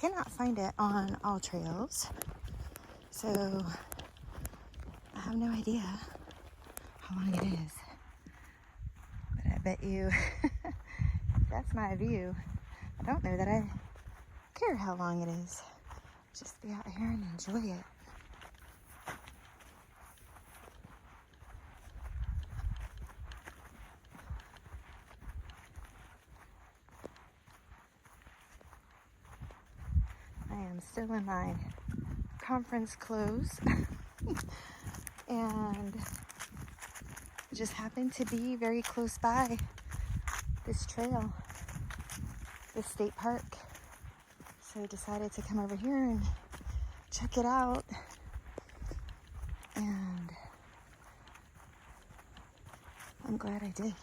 cannot find it on all trails, so I have no idea how long it is. But I bet you that's my view. I don't know that I care how long it is. Just be out here and enjoy it. I am still in my conference clothes and just happened to be very close by this trail, this state park. So I decided to come over here and check it out. And I'm glad I did.